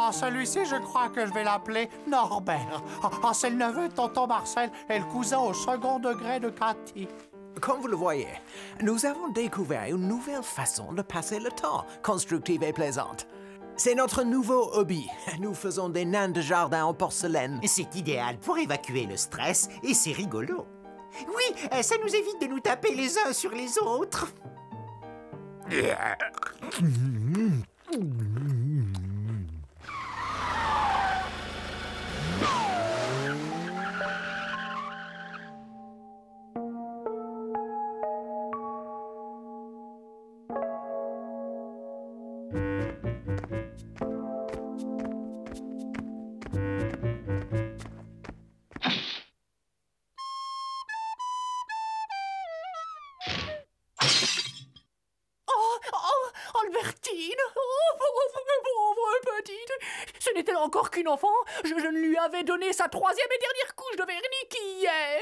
Oh, celui-ci, je crois que je vais l'appeler Norbert. Oh, c'est le neveu de tonton Marcel et le cousin au second degré de Cathy. Comme vous le voyez, nous avons découvert une nouvelle façon de passer le temps, constructive et plaisante. C'est notre nouveau hobby. Nous faisons des nains de jardin en porcelaine. C'est idéal pour évacuer le stress et c'est rigolo. Oui, ça nous évite de nous taper les uns sur les autres. Albertine! Oh, pauvre petite! Ce n'était encore qu'une enfant. Je ne lui avais donné sa troisième et dernière couche de vernis qu'hier.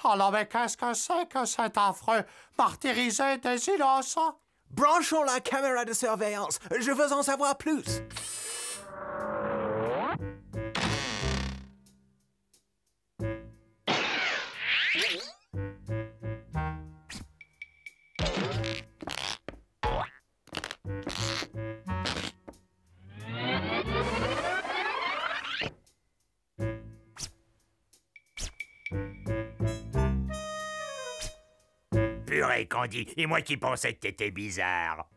Oh non, mais qu'est-ce que c'est que cet affreux martyrisé des innocents? Branchons la caméra de surveillance. Je veux en savoir plus. Purée, Candy, et moi qui pensais que t'étais bizarre.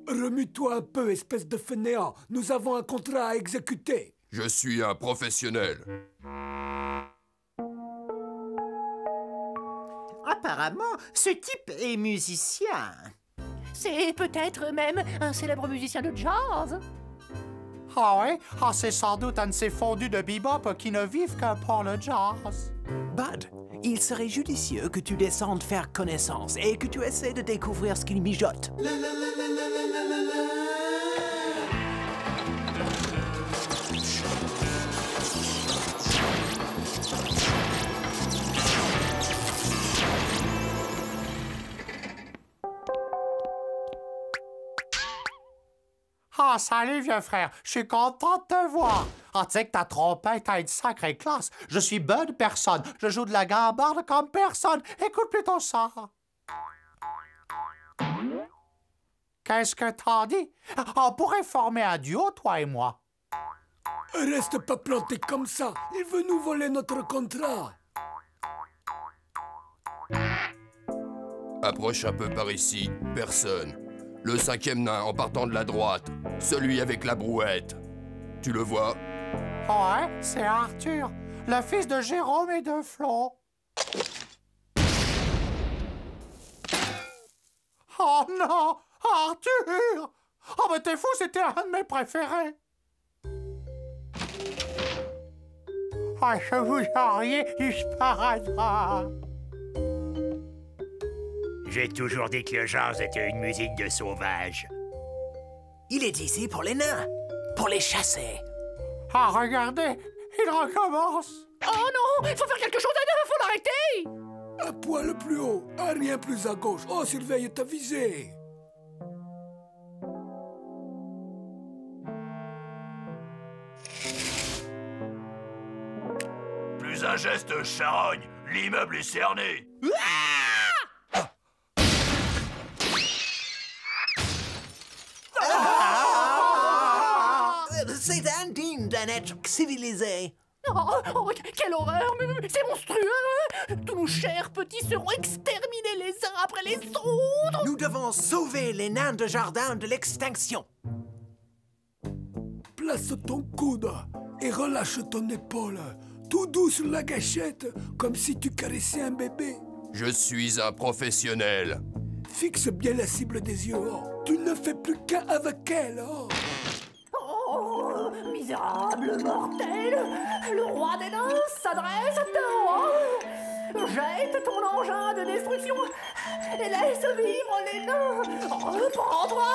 Remue-toi un peu, espèce de fainéant. Nous avons un contrat à exécuter. Je suis un professionnel. Apparemment, ce type est musicien. C'est peut-être même un célèbre musicien de jazz. Ah oui? Ah, c'est sans doute un de ces fondus de bebop qui ne vivent que pour le jazz. Bud, il serait judicieux que tu descendes faire connaissance et que tu essaies de découvrir ce qu'il mijote. Ah, salut, vieux frère. Je suis content de te voir. Ah, tu sais que ta trompette a une sacrée classe. Je suis Bud Personne. Je joue de la gambarde comme personne. Écoute plutôt ça. Qu'est-ce que t'en dis? On pourrait former un duo, toi et moi. Reste pas planté comme ça. Il veut nous voler notre contrat. Approche un peu par ici. Personne. Le cinquième nain en partant de la droite. Celui avec la brouette. Tu le vois? Ouais, c'est Arthur, le fils de Jérôme et de Flo. Oh non! Arthur! Oh, mais t'es fou, c'était un de mes préférés. Oh, je vous auriez du sparadrap. J'ai toujours dit que le jazz était une musique de sauvage. Il est ici pour les nains, pour les chasser. Ah, regardez, il recommence. Oh non, il faut faire quelque chose à deux, faut l'arrêter. Un poil plus haut, un rien plus à gauche. Oh, surveille ta visée. Plus un geste, charogne. L'immeuble est cerné. C'est indigne d'un être civilisé. Oh, quelle horreur, mais c'est monstrueux. Tous nos chers petits seront exterminés les uns après les autres. Nous devons sauver les nains de jardin de l'extinction. Place ton coude et relâche ton épaule. Tout doux sur la gâchette, comme si tu caressais un bébé. Je suis un professionnel. Fixe bien la cible des yeux. Oh. Tu ne fais plus qu'un avec elle. Oh. Oh, misérable mortel, le roi des nains s'adresse à toi. Jette ton engin de destruction et laisse vivre les nains. Reprends-toi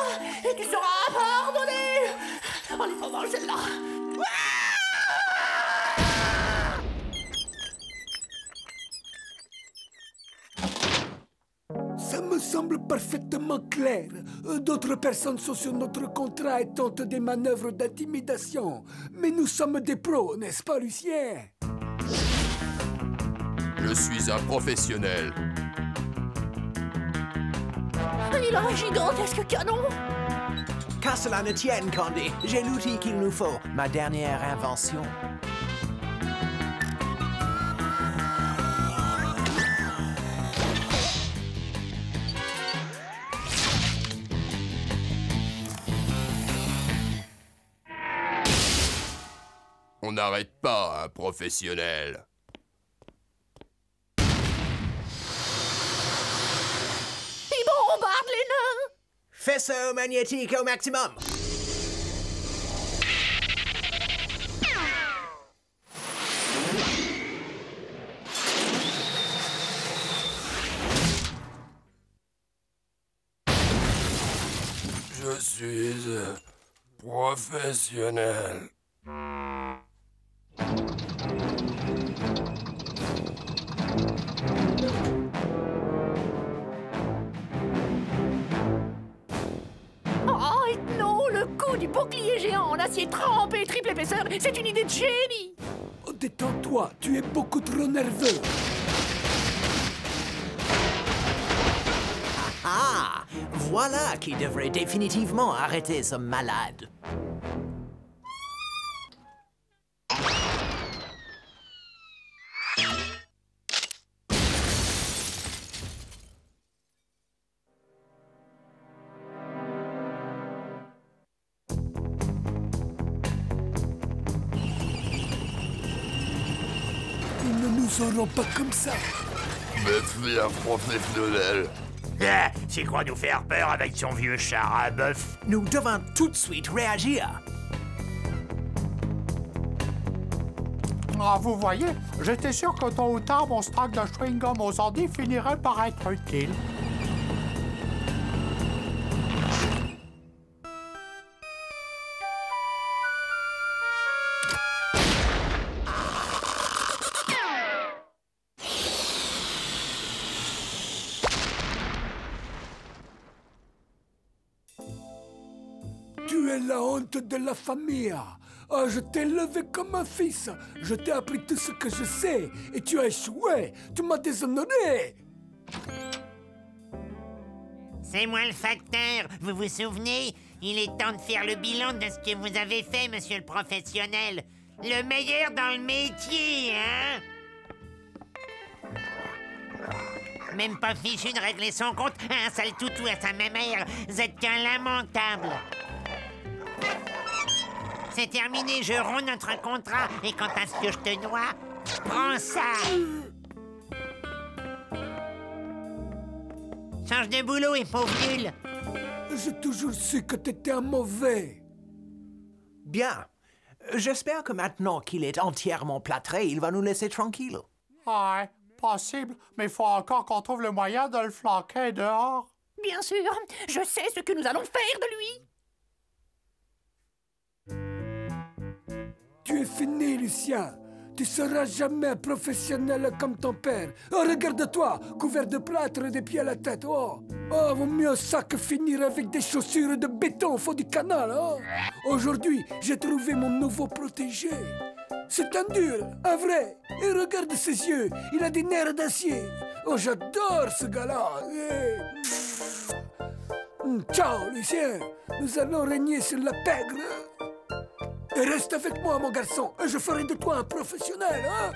et tu seras pardonné. En attendant celle-là. Ça me semble parfaitement clair. D'autres personnes sont sur notre contrat et tentent des manœuvres d'intimidation. Mais nous sommes des pros, n'est-ce pas, Lucien? Je suis un professionnel. Il a un gigantesque canon. Qu'à cela ne tienne, Candy, j'ai l'outil qu'il nous faut, ma dernière invention. On n'arrête pas un professionnel. Il bombarde les nains. Faisceau magnétique au maximum. Je suis professionnel. Oh, non, le coup du bouclier géant en acier trempé triple épaisseur, c'est une idée de génie. Oh, détends-toi, tu es beaucoup trop nerveux. Ah, voilà qui devrait définitivement arrêter ce malade. Ils ne nous auront pas comme ça. Je suis un professionnel. Ah, c'est quoi nous faire peur avec son vieux char à bœuf? Nous devons tout de suite réagir. Ah, vous voyez, j'étais sûr que tôt ou tard, mon stock de chewing-gum aux ordi finirait par être utile. Tu es la honte de la famille. Oh, je t'ai élevé comme un fils. Je t'ai appris tout ce que je sais. Et tu as échoué. Tu m'as déshonoré. C'est moi le facteur, vous vous souvenez? Il est temps de faire le bilan de ce que vous avez fait, monsieur le professionnel. Le meilleur dans le métier, hein? Même pas fichu de régler son compte, un sale toutou à sa mère. Vous êtes qu'un lamentable. C'est terminé, je romps notre contrat. Et quant à ce que je te dois, prends ça. Change de boulot et pauvre nul. J'ai toujours su que t'étais un mauvais. Bien. J'espère que maintenant qu'il est entièrement plâtré, il va nous laisser tranquilles. Ouais, possible, mais il faut encore qu'on trouve le moyen de le flanquer dehors. Bien sûr, je sais ce que nous allons faire de lui. Tu es fini, Lucien. Tu seras jamais un professionnel comme ton père. Oh, regarde-toi, couvert de plâtre des pieds à la tête. Oh, vaut mieux ça que finir avec des chaussures de béton au fond du canal. Oh. Aujourd'hui, j'ai trouvé mon nouveau protégé. C'est un dur, un vrai. Et regarde ses yeux, il a des nerfs d'acier. Oh, j'adore ce gars-là. Ciao, Lucien. Nous allons régner sur la pègre. Et reste avec moi, mon garçon, et je ferai de toi un professionnel, hein?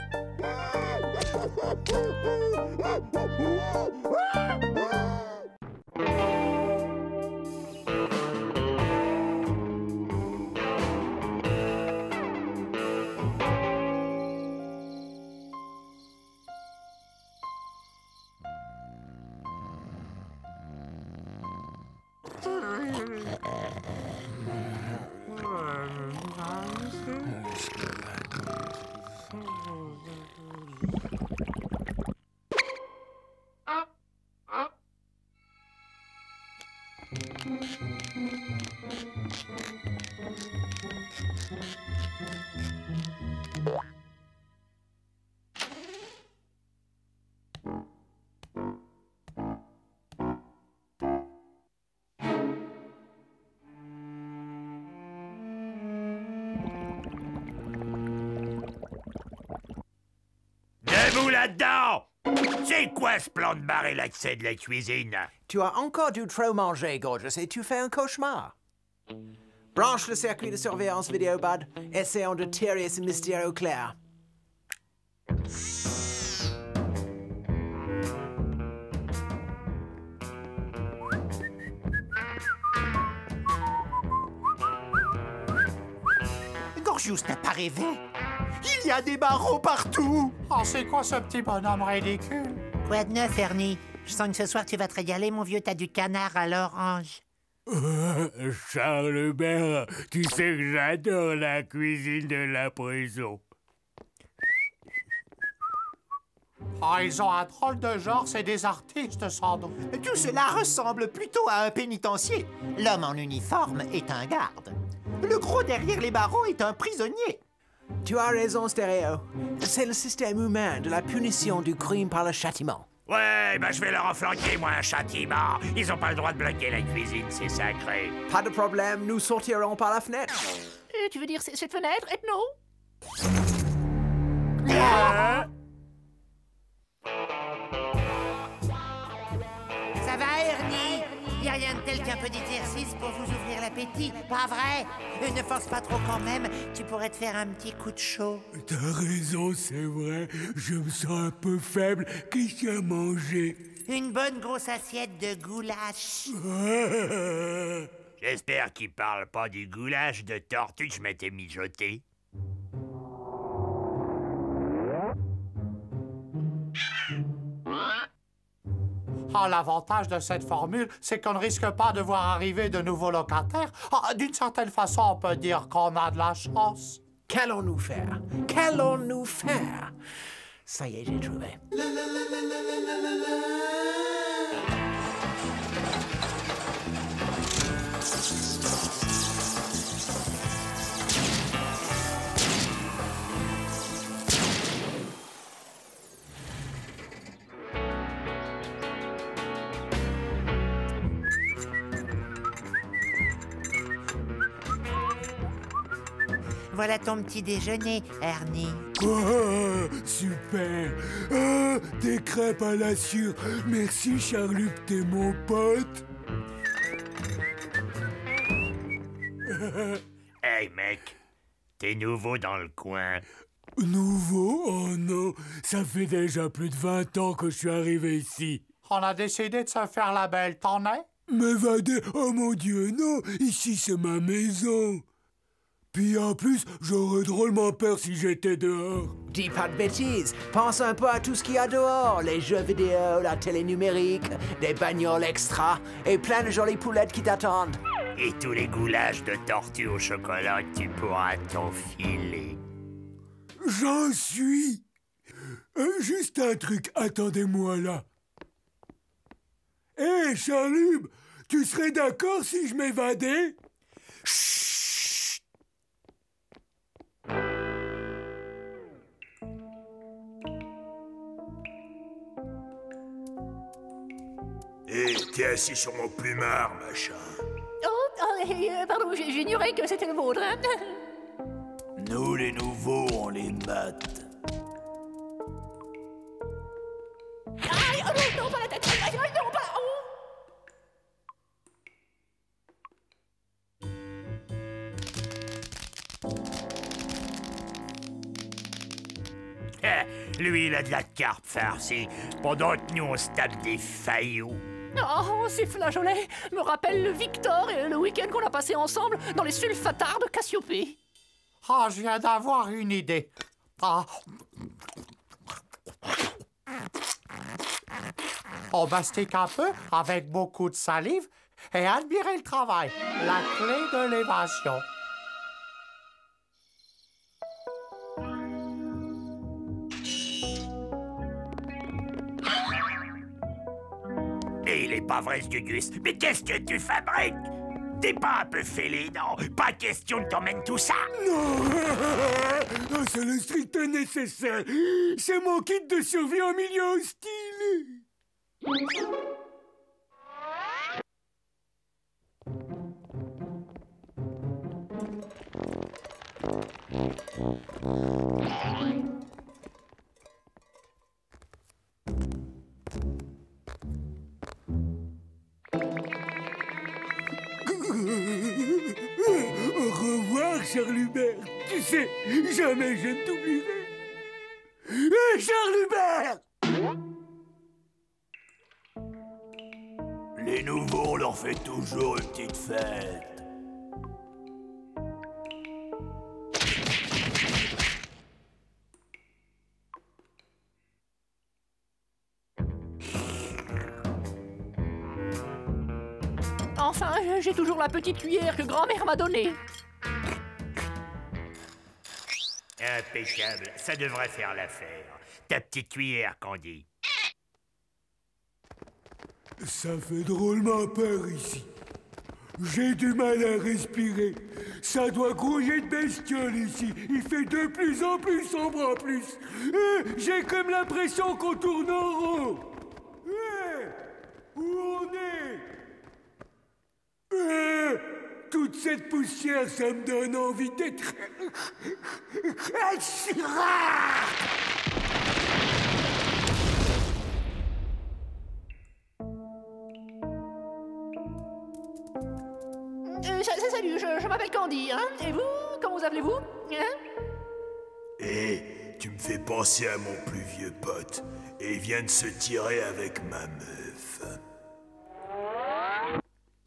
vous là-dedans! C'est quoi ce plan de barrer l'accès de la cuisine? Tu as encore du trop manger, Gorgeous, et tu fais un cauchemar. Branche le circuit de surveillance vidéo, Bud. Essayons de tirer ce mystère au clair. Gorgius n'a pas rêvé. Il y a des barreaux partout. Oh, c'est quoi ce petit bonhomme ridicule? Quoi de neuf, Ernie? Je sens que ce soir, tu vas te régaler, mon vieux, t'as du canard à l'orange. Charles Hubert, tu sais que j'adore la cuisine de la prison. Ah, ils ont un drôle de genre, c'est des artistes, sans doute. Tout cela ressemble plutôt à un pénitencier. L'homme en uniforme est un garde. Le gros derrière les barreaux est un prisonnier. Tu as raison, Stéréo. C'est le système humain de la punition du crime par le châtiment. Ouais, ben je vais leur en flanquer, moi, un châtiment. Ils ont pas le droit de bloquer la cuisine, c'est sacré. Pas de problème, nous sortirons par la fenêtre. Tu veux dire cette fenêtre, Ethno? Ça va, Ernie? Y a rien de tel qu'un peu d'exercice pour vous ouvrir l'appétit, pas vrai? Ne force pas trop quand même, tu pourrais te faire un petit coup de chaud. T'as raison, c'est vrai. Je me sens un peu faible. Qu'est-ce qu'il y a à manger? Une bonne grosse assiette de goulash. J'espère qu'ils parlent pas du goulash de tortue que je m'étais mijoté. Ah, l'avantage de cette formule, c'est qu'on ne risque pas de voir arriver de nouveaux locataires. Ah, d'une certaine façon, on peut dire qu'on a de la chance. Qu'allons-nous faire? Qu'allons-nous faire? Ça y est, j'ai trouvé. Voilà ton petit déjeuner, Ernie. Oh, super. Oh, des crêpes à la sûre. Merci, Charluc, t'es mon pote. Hey, mec, t'es nouveau dans le coin. Nouveau? Oh non, ça fait déjà plus de 20 ans que je suis arrivé ici. On a décidé de se faire la belle, t'en es? M'évader? Oh mon Dieu, non. Ici, c'est ma maison. Puis en plus, j'aurais drôlement peur si j'étais dehors. Dis pas de bêtises. Pense un peu à tout ce qu'il y a dehors. Les jeux vidéo, la télé numérique, des bagnoles extra et plein de jolies poulettes qui t'attendent. Et tous les goulash de tortue au chocolat que tu pourras t'enfiler. J'en suis. Juste un truc, attendez-moi là. Hé, Charlube, tu serais d'accord si je m'évadais? Hé, t'es assis sur mon plumard, machin. Pardon, j'ignorais que c'était le vôtre. Hein? Nous, les nouveaux, on les mate. Aïe, oh non, pas la tête. Aïe, non, pas... Lui, il a de la carpe farcie, pendant que nous, on se tape des faillots. Oh, ces flageolets me rappellent le Victor et le week-end qu'on a passé ensemble dans les sulfatards de Cassiopée. Ah, je viens d'avoir une idée. Ah. On mastique un peu avec beaucoup de salive et admirer le travail. La clé de l'évasion. Mais il est pas vrai, ce Gugus. Mais qu'est-ce que tu fabriques? T'es pas un peu fêlé, non? Pas question que t'emmènes tout ça. Non, c'est le strict nécessaire. C'est mon kit de survie en milieu hostile. revoir, Charles Hubert. Tu sais, jamais je ne t'oublierai. Charles Hubert! Les nouveaux, on leur fait toujours une petite fête. Enfin, j'ai toujours la petite cuillère que grand-mère m'a donnée. Impeccable, ça devrait faire l'affaire. Ta petite cuillère, Candy. Ça fait drôlement peur ici. J'ai du mal à respirer. Ça doit grouiller de bestioles ici. Il fait de plus en plus sombre en plus. J'ai comme l'impression qu'on tourne en rond. Où on est? Toute cette poussière, ça me donne envie d'être... Salut, je m'appelle Candy, hein? Et vous, comment vous appelez-vous? Hein? Tu me fais penser à mon plus vieux pote. Et il vient de se tirer avec ma meuf.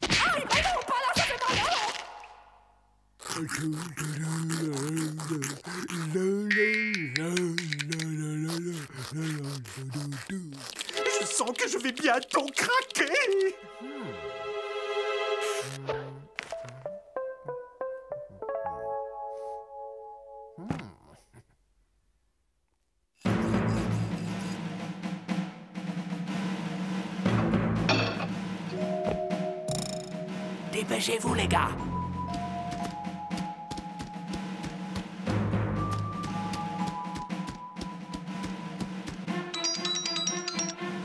Aïe, mais non, pas là, ça fait mal, Je sens que je vais bientôt craquer. Dépêchez-vous, les gars.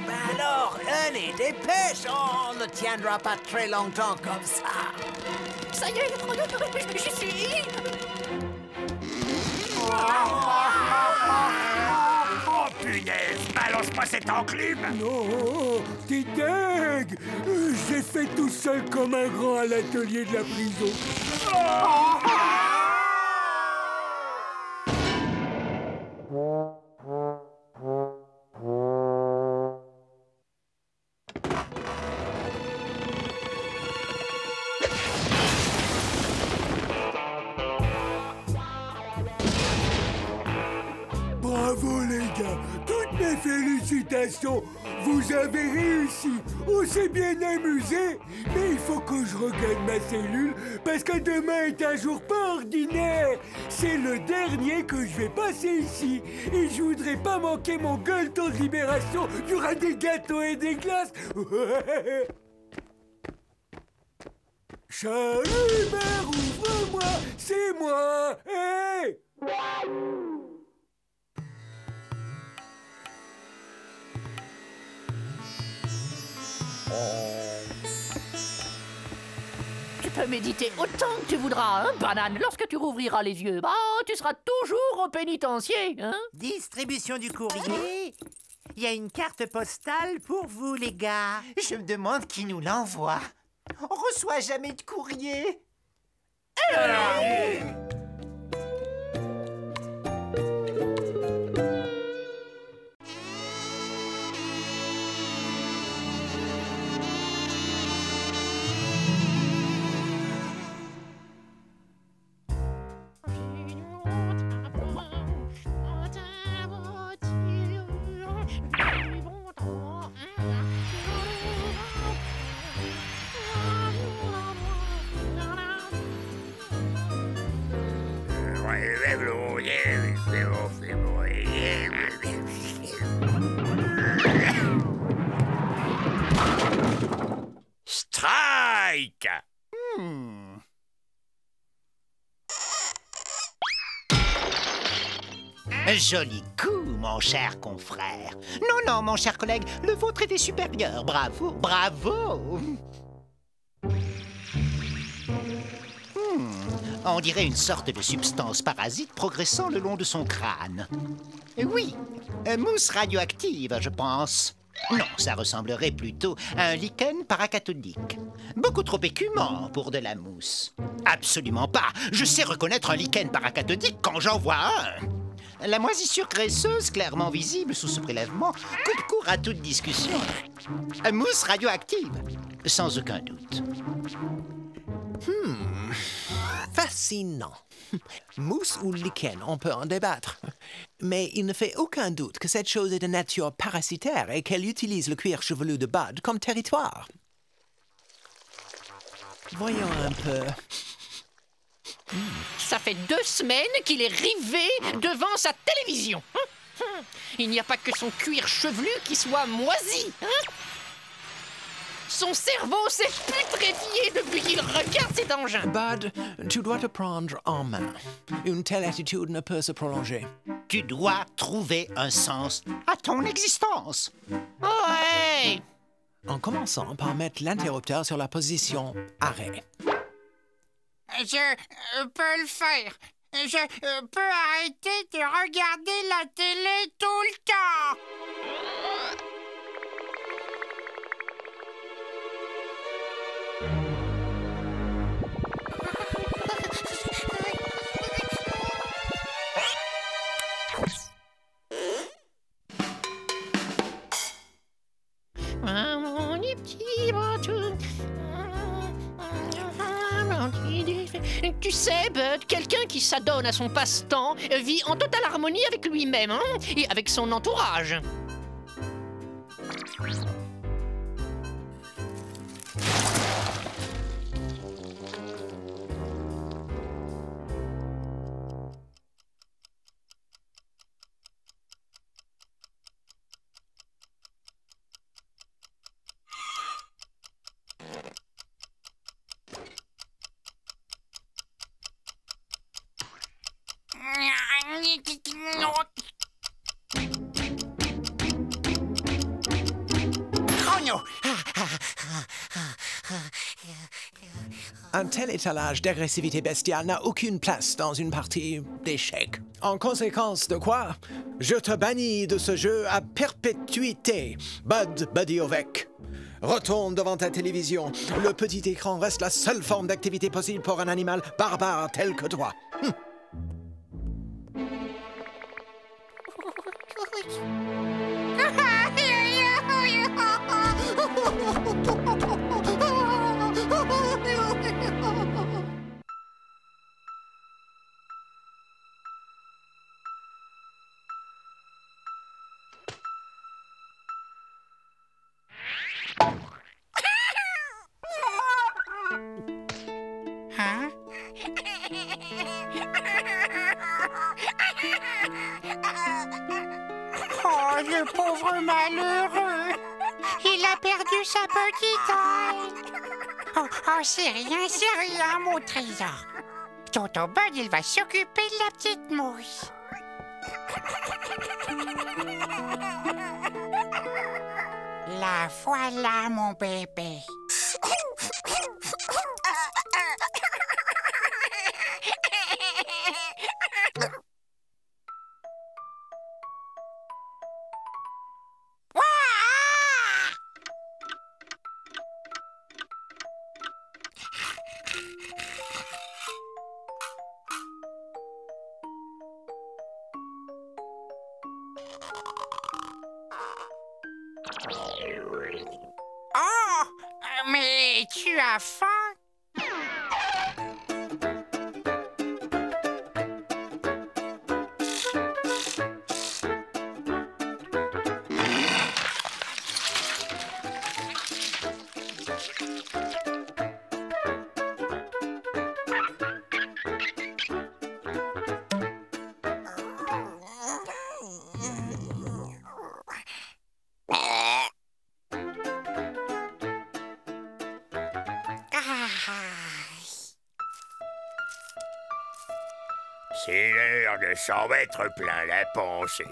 Ben alors, allez, dépêche. On ne tiendra pas très longtemps comme ça. Ça y est, j'y suis. Oh punaise, balance-moi cette enclume. Non, t'es dingue. J'ai fait tout seul comme un grand à l'atelier de la prison. Bravo les gars, toutes mes félicitations. Vous avez réussi. On s'est bien amusé. Mais il faut que je regagne ma cellule parce que demain est un jour pas ordinaire. C'est le dernier que je vais passer ici. Et je voudrais pas manquer mon gueuleton de libération. Il y aura des gâteaux et des glaces. Charles Hubert, ouvre-moi. C'est moi. Hey! Tu peux méditer autant que tu voudras, hein, banane. Lorsque tu rouvriras les yeux, bah, tu seras toujours au pénitencier, hein. Distribution du courrier. Il y a une carte postale pour vous, les gars. Je me demande qui nous l'envoie. On reçoit jamais de courrier. Strike! Joli coup, mon cher confrère. Non, mon cher collègue, le vôtre était supérieur. Bravo, bravo. On dirait une sorte de substance parasite progressant le long de son crâne. Oui, mousse radioactive, je pense. Non, ça ressemblerait plutôt à un lichen paracathodique. Beaucoup trop écumant pour de la mousse. Absolument pas. Je sais reconnaître un lichen paracathodique quand j'en vois un. La moisissure graisseuse, clairement visible sous ce prélèvement, coupe court à toute discussion. Mousse radioactive, sans aucun doute. Fascinant. Mousse ou lichen, on peut en débattre. Mais il ne fait aucun doute que cette chose est de nature parasitaire et qu'elle utilise le cuir chevelu de Bud comme territoire. Voyons un peu. Ça fait 2 semaines qu'il est rivé devant sa télévision. Il n'y a pas que son cuir chevelu qui soit moisi. Son cerveau s'est putréfié depuis qu'il regarde cet engin. Bud, tu dois te prendre en main. Une telle attitude ne peut se prolonger. Tu dois trouver un sens à ton existence. Ouais. En commençant par mettre l'interrupteur sur la position arrêt. Je peux le faire. Je peux arrêter de regarder la télé tout le temps. Tu sais, Bud, quelqu'un qui s'adonne à son passe-temps vit en totale harmonie avec lui-même et avec son entourage. Un tel étalage d'agressivité bestiale n'a aucune place dans une partie d'échecs. En conséquence de quoi, je te bannis de ce jeu à perpétuité, Bud Buddyovic. Retourne devant ta télévision. Le petit écran reste la seule forme d'activité possible pour un animal barbare tel que toi. Oh, le pauvre malheureux. Il a perdu sa petite oreille. Oh, c'est rien, mon trésor. Tonton Bud, il va s'occuper de la petite mousse. La voilà, mon bébé. Oh, mais tu as faim? C'est l'heure de s'en mettre plein la pensée.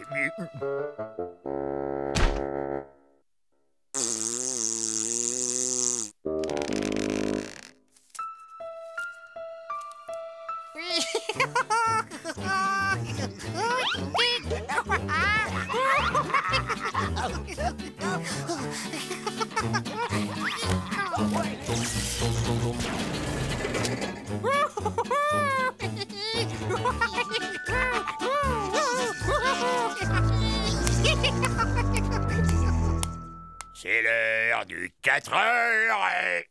C'est l'heure du 4 heures et...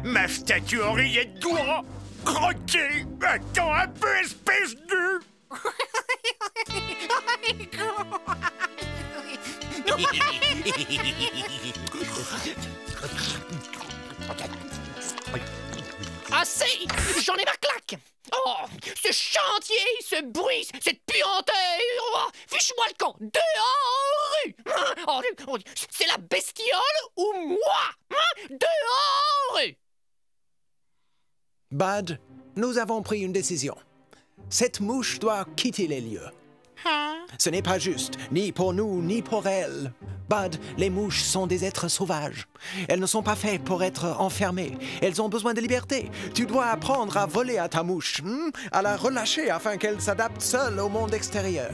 Ma statue Henriette doigt croquée. Attends un peu, espèce de... Assez! J'en ai ma claque! Oh! Ce chantier, ce bruit, cette puanteur! Oh, fiche-moi le camp! Dehors! Oh, c'est la bestiole ou moi? Dehors! Bud, nous avons pris une décision. Cette mouche doit quitter les lieux. Ce n'est pas juste, ni pour nous, ni pour elle. Bud, les mouches sont des êtres sauvages. Elles ne sont pas faites pour être enfermées. Elles ont besoin de liberté. Tu dois apprendre à voler à ta mouche, à la relâcher afin qu'elle s'adapte seule au monde extérieur.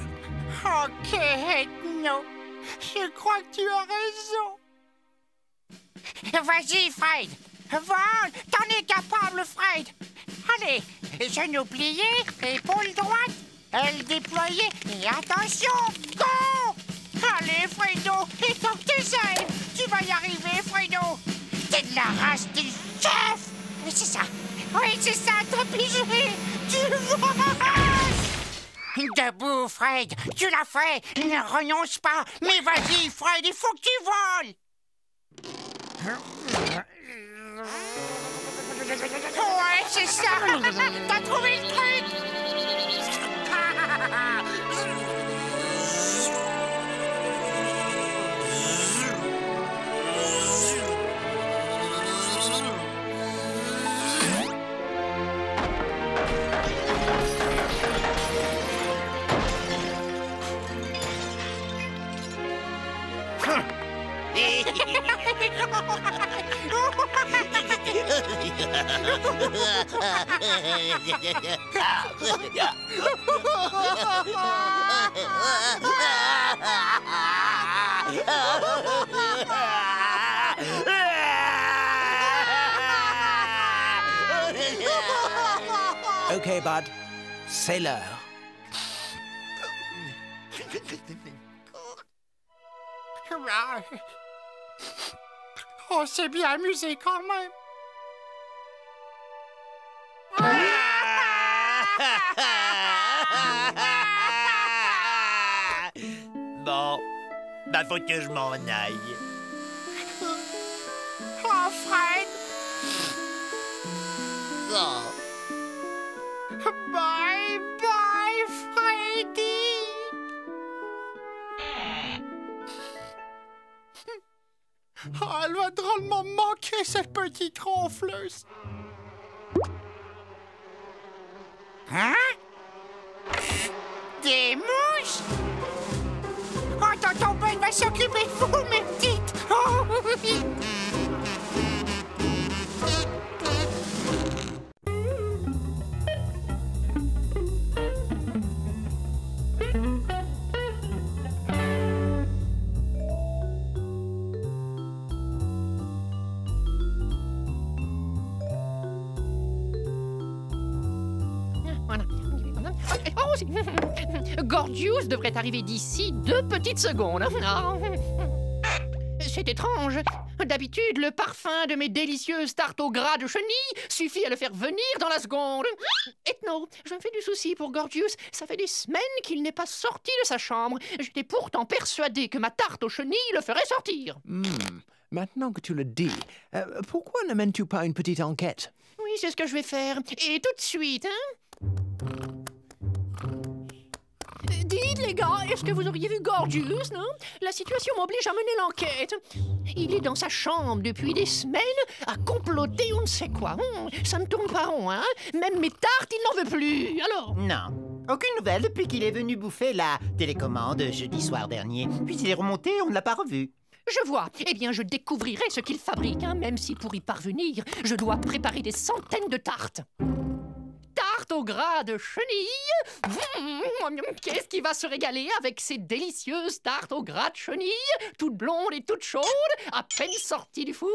Ok, Ethno. Je crois que tu as raison. Vas-y, Fred. Vole, t'en es capable, Fred. Allez, genoux pliés, épaules droites, ailes déployées et attention, go! Allez, Fredo, étends tes ailes. Tu vas y arriver, Fredo. T'es de la race du chef. Oui, c'est ça. Oui, c'est ça, t'as pigé. Tu voles. Debout, Fred. Tu l'as fait. Ne renonce pas. Mais vas-y, Fred, il faut que tu voles. Ouais, c'est ça. T'as trouvé le truc. Ok, Bud, c'est l'heure. On s'est bien amusé quand même. Bon, bah faut que je m'en aille. Oh, Fred. Oh. Bye, bye, Freddy. Oh, elle va drôlement me manquer, cette petite ronfleuse. Hein? Des mouches? Oh, tonton Ben va s'occuper de vous, mes petites. Oh, oui. Gordius devrait arriver d'ici 2 petites secondes. C'est étrange. D'habitude, le parfum de mes délicieuses tartes au gras de chenille suffit à le faire venir dans la seconde. Ethno, je me fais du souci pour Gordius. Ça fait des semaines qu'il n'est pas sorti de sa chambre. J'étais pourtant persuadée que ma tarte aux chenilles le ferait sortir. Maintenant que tu le dis, pourquoi ne mènes-tu pas une petite enquête? Oui, c'est ce que je vais faire. Et tout de suite, hein? Dites, les gars, est-ce que vous auriez vu Gorgius, non? La situation m'oblige à mener l'enquête. Il est dans sa chambre depuis des semaines à comploter on ne sait quoi. Ça ne tourne pas rond, hein? Même mes tartes, il n'en veut plus. Alors? Non. Aucune nouvelle depuis qu'il est venu bouffer la télécommande jeudi soir dernier. Puis il est remonté, on ne l'a pas revu. Je vois. Eh bien, je découvrirai ce qu'il fabrique, hein, même si pour y parvenir, je dois préparer des centaines de tartes. Tarte au gras de chenille. Qu'est-ce qui va se régaler avec ces délicieuses tartes au gras de chenille, toutes blondes et toutes chaudes, à peine sorties du four.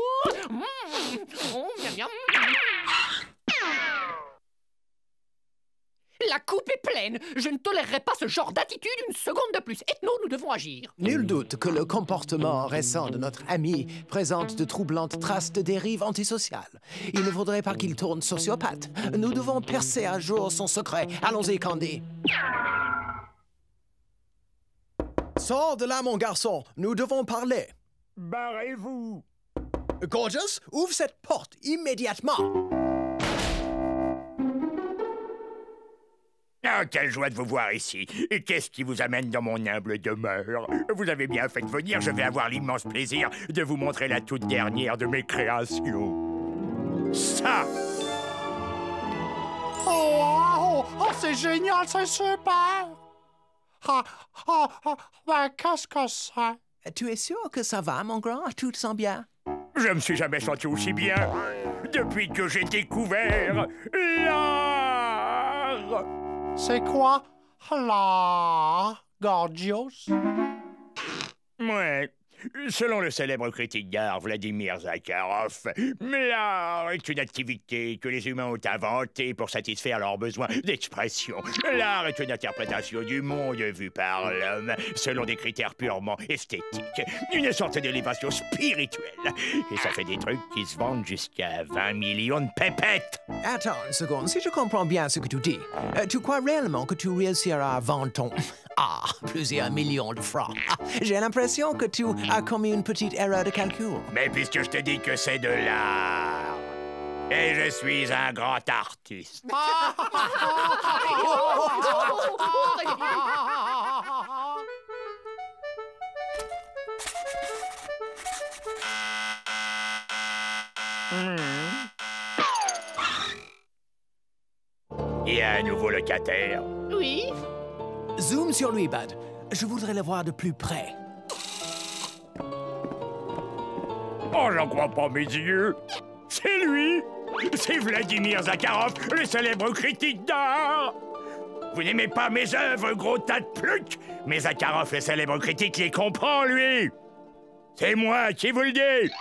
La coupe est pleine. Je ne tolérerai pas ce genre d'attitude une seconde de plus. Ethno, nous devons agir. Nul doute que le comportement récent de notre ami présente de troublantes traces de dérive antisociale. Il ne faudrait pas qu'il tourne sociopathe. Nous devons percer à jour son secret. Allons-y, Candy. Sors de là, mon garçon. Nous devons parler. Barrez-vous. Gorgius, ouvre cette porte immédiatement. Ah, quelle joie de vous voir ici. Et qu'est-ce qui vous amène dans mon humble demeure? Vous avez bien fait de venir. Je vais avoir l'immense plaisir de vous montrer la toute dernière de mes créations. Ça! Oh, c'est génial, c'est super! Ben, qu'est-ce que c'est? Tu es sûr que ça va, mon grand? Tout te sent bien? Je me suis jamais senti aussi bien depuis que j'ai découvert l'art! C'est quoi, l'art, Gorgius? Ouais. Selon le célèbre critique d'art Vladimir Zakharov, l'art est une activité que les humains ont inventée pour satisfaire leurs besoins d'expression. L'art est une interprétation du monde vu par l'homme selon des critères purement esthétiques. Une sorte d'élévation spirituelle. Et ça fait des trucs qui se vendent jusqu'à 20 millions de pépettes. Attends une seconde, si je comprends bien ce que tu dis, tu crois réellement que tu réussiras à vendre ton... plusieurs millions de francs. J'ai l'impression que tu as commis une petite erreur de calcul. Mais puisque je te dis que c'est de l'art, et je suis un grand artiste. Il y a un nouveau locataire. Oui? Zoom sur lui, Bud. Je voudrais le voir de plus près. Oh, j'en crois pas mes yeux. C'est lui. C'est Vladimir Zakharov, le célèbre critique d'art. Vous n'aimez pas mes œuvres, gros tas de plucs? Mais Zakharov, le célèbre critique, les comprend, lui. C'est moi qui vous le dis.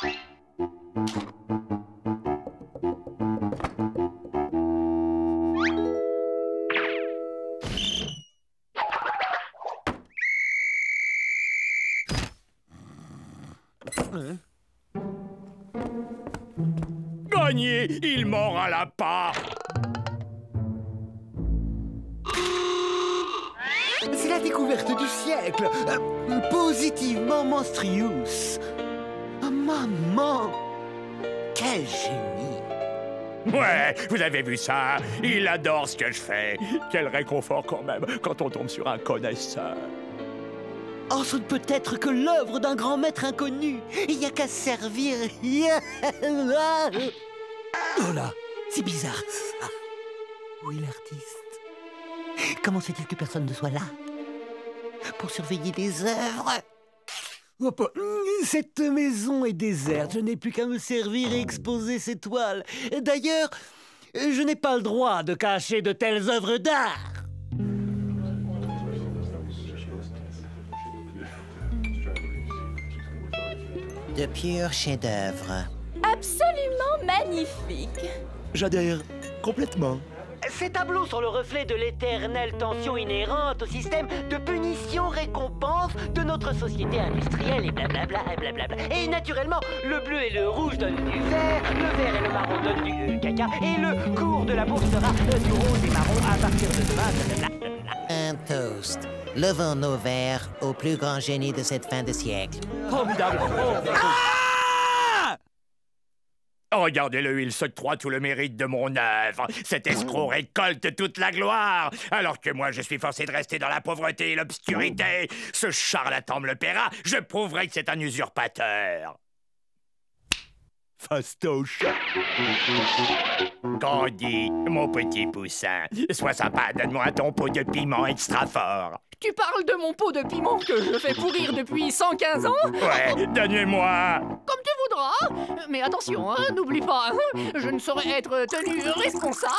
Gagné, il mord à la part. C'est la découverte du siècle. Positivement monstrueuse. Oh, maman! Quel génie! Ouais, vous avez vu ça? Il adore ce que je fais. Quel réconfort quand même quand on tombe sur un connaisseur. Oh, ce ne peut être que l'œuvre d'un grand maître inconnu. Il n'y a qu'à servir. Oh là, c'est bizarre. Ah, où est l'artiste? Comment se fait-il que personne ne soit là pour surveiller les œuvres? Cette maison est déserte. Je n'ai plus qu'à me servir et exposer ces toiles. D'ailleurs, je n'ai pas le droit de cacher de telles œuvres d'art. De purs chefs-d'œuvre. Absolument magnifique. J'adhère complètement. Ces tableaux sont le reflet de l'éternelle tension inhérente au système de punition-récompense de notre société industrielle et blablabla et blablabla. Et naturellement, le bleu et le rouge donnent du vert, le vert et le marron donnent du caca, et le cours de la bourse sera du rose et marron à partir de demain. Blablabla. Un toast. Levons nos verres au plus grand génie de cette fin de siècle. Formidable. Regardez-le, il s'octroie tout le mérite de mon œuvre. Cet escroc récolte toute la gloire, alors que moi, je suis forcé de rester dans la pauvreté et l'obscurité. Ce charlatan me le paiera, je prouverai que c'est un usurpateur. Fastoche. Candy, mon petit poussin, sois sympa, donne-moi ton pot de piment extra fort. Tu parles de mon pot de piment que je fais pourrir depuis 115 ans? Ouais, donnez-moi. Comme tu voudras. Mais attention, hein, n'oublie pas, hein, je ne saurais être tenu responsable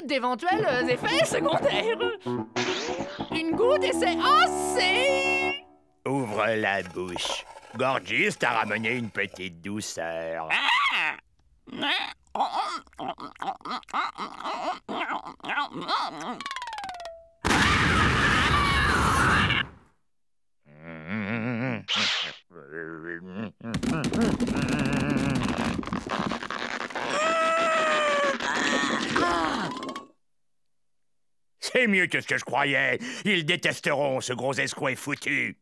d'éventuels effets secondaires. Une goutte et c'est assez. Ouvre la bouche. Gorgeous t'a ramené une petite douceur. C'est mieux que ce que je croyais. Ils détesteront ce gros escroc foutu.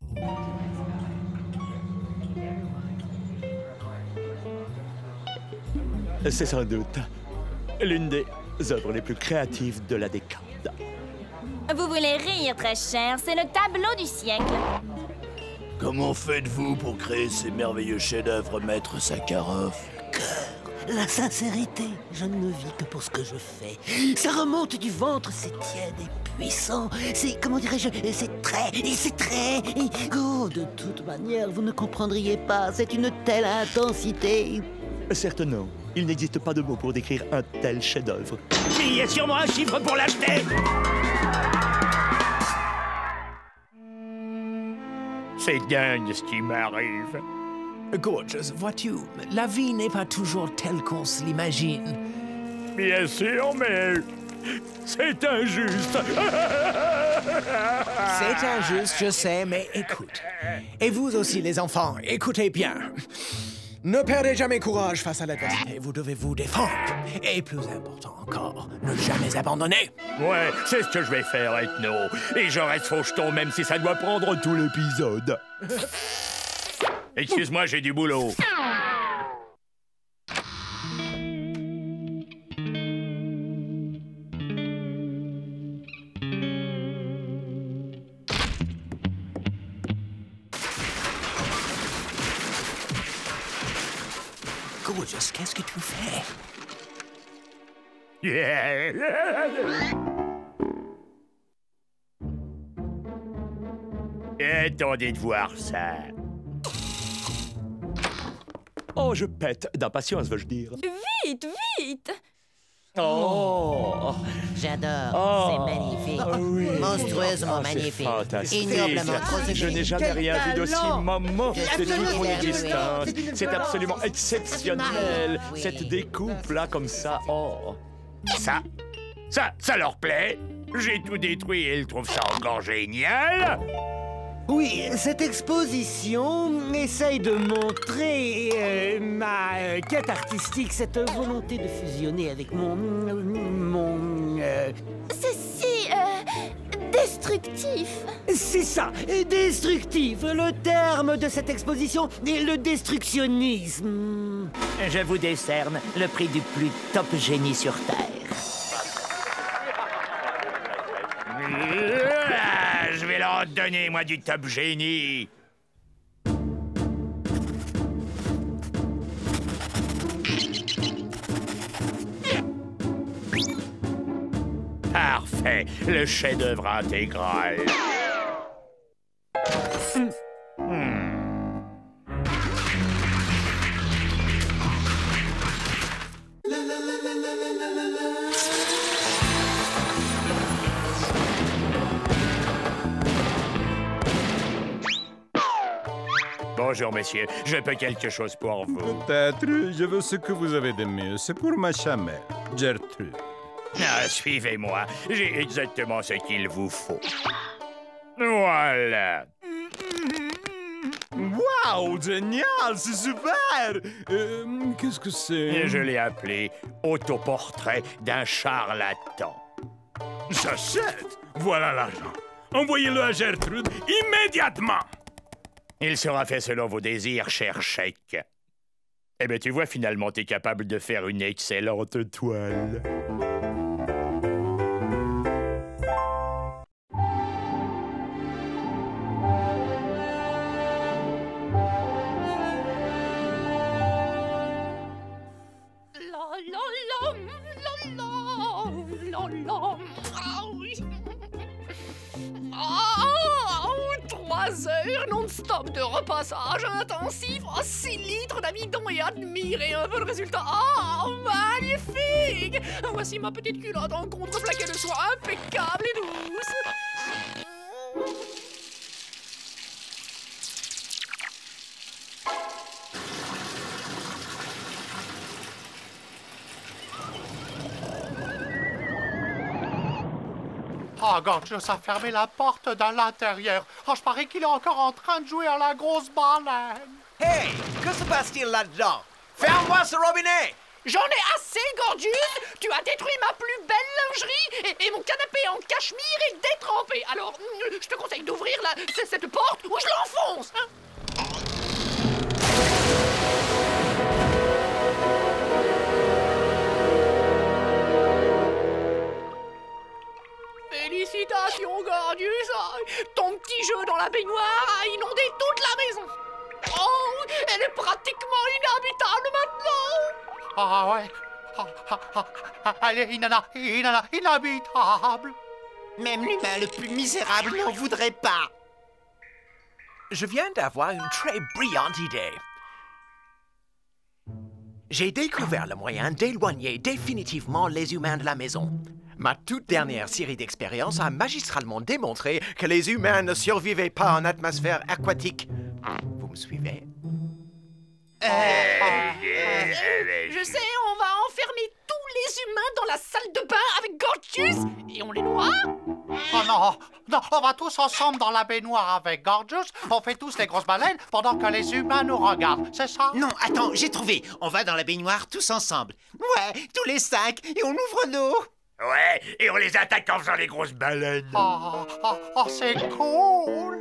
C'est sans doute l'une des œuvres les plus créatives de la décade. Vous voulez rire, très cher, c'est le tableau du siècle. Comment faites-vous pour créer ces merveilleux chefs-d'œuvre, maître Sakharov? La sincérité, je ne vis que pour ce que je fais. Ça remonte du ventre, c'est tiède et puissant. C'est, comment dirais-je, c'est très... Oh, de toute manière, vous ne comprendriez pas, c'est une telle intensité. Certes non, il n'existe pas de mots pour décrire un tel chef-d'œuvre. Mais il y a sûrement un chiffre pour l'acheter. C'est dingue ce qui m'arrive. Gorgeous, vois-tu, la vie n'est pas toujours telle qu'on se l'imagine. Bien sûr, mais c'est injuste. C'est injuste, je sais, mais écoute. Et vous aussi, les enfants, écoutez bien. Ne perdez jamais courage face à l'adversité, vous devez vous défendre. Et plus important encore, ne jamais abandonner. Ouais, c'est ce que je vais faire, Ethno. Et je reste faucheton même si ça doit prendre tout l'épisode. Excuse-moi, j'ai du boulot. Gorgeous, qu'est-ce que tu fais? Attendez de voir ça. Oh, je pète d'impatience, veux-je dire. Vite, vite! Oh! J'adore, Oh. c'est magnifique. Oui. Monstrueusement Oh, c'est magnifique. fantastique. Ignoblement trop Je n'ai jamais rien vu d'aussi moment Je de suis toute mon émerveillée. existence. C'est une C'est fleur. absolument C'est exceptionnel. oui. Cette découpe-là, comme ça, oh! Ça leur plaît? J'ai tout détruit et ils trouvent ça encore génial? Oui, cette exposition essaye de montrer ma quête artistique, cette volonté de fusionner avec C'est si... destructif. C'est ça, destructif. Le terme de cette exposition est le destructionnisme. Je vous décerne le prix du plus top génie sur Terre. Je vais leur donner, moi, du top génie. Parfait, le chef-d'œuvre intégral. Bonjour, messieurs. Je peux quelque chose pour vous. Peut-être, je veux ce que vous avez de mieux. C'est pour ma chamelle, Gertrude. Ah, suivez-moi. J'ai exactement ce qu'il vous faut. Voilà. Wow, génial, c'est super! Qu'est-ce que c'est? Et je l'ai appelé autoportrait d'un charlatan. J'achète! Voilà l'argent. Envoyez-le à Gertrude immédiatement! Il sera fait selon vos désirs, cher chèque. Eh ben, tu vois, finalement, t'es capable de faire une excellente toile. Ah oui. 3 heures non-stop de repassage intensif, 6 litres d'amidon et admirez un peu le résultat. Magnifique! Voici ma petite culotte en contreplaqué de soie impeccable et douce. Oh, Gorgeous a fermé la porte dans l'intérieur. Oh, je parie qu'il est encore en train de jouer à la grosse banane. Hey, que se passe-t-il là-dedans? Ferme-moi ce robinet! J'en ai assez, Gorgeous! Tu as détruit ma plus belle lingerie et mon canapé en cachemire est détrempé. Alors, je te conseille d'ouvrir cette porte ou je l'enfonce, hein? Félicitations, Gorgeous! Ton petit jeu dans la baignoire a inondé toute la maison. Oh, elle est pratiquement inhabitable maintenant. Ah ouais. Elle est inhabitable. Même l'humain le plus misérable n'en voudrait pas. Je viens d'avoir une très brillante idée. J'ai découvert le moyen d'éloigner définitivement les humains de la maison. Ma toute dernière série d'expériences a magistralement démontré que les humains ne survivaient pas en atmosphère aquatique. Vous me suivez? Je sais, on va enfermer tous les humains dans la salle de bain avec Gorgeous et on les noie. Oh non, on va tous ensemble dans la baignoire avec Gorgeous. On fait tous les grosses baleines pendant que les humains nous regardent, c'est ça? Non, attends, j'ai trouvé. On va dans la baignoire tous ensemble. Ouais, tous les 5 et on ouvre l'eau. Ouais, et on les attaque en faisant les grosses baleines. Oh, c'est cool.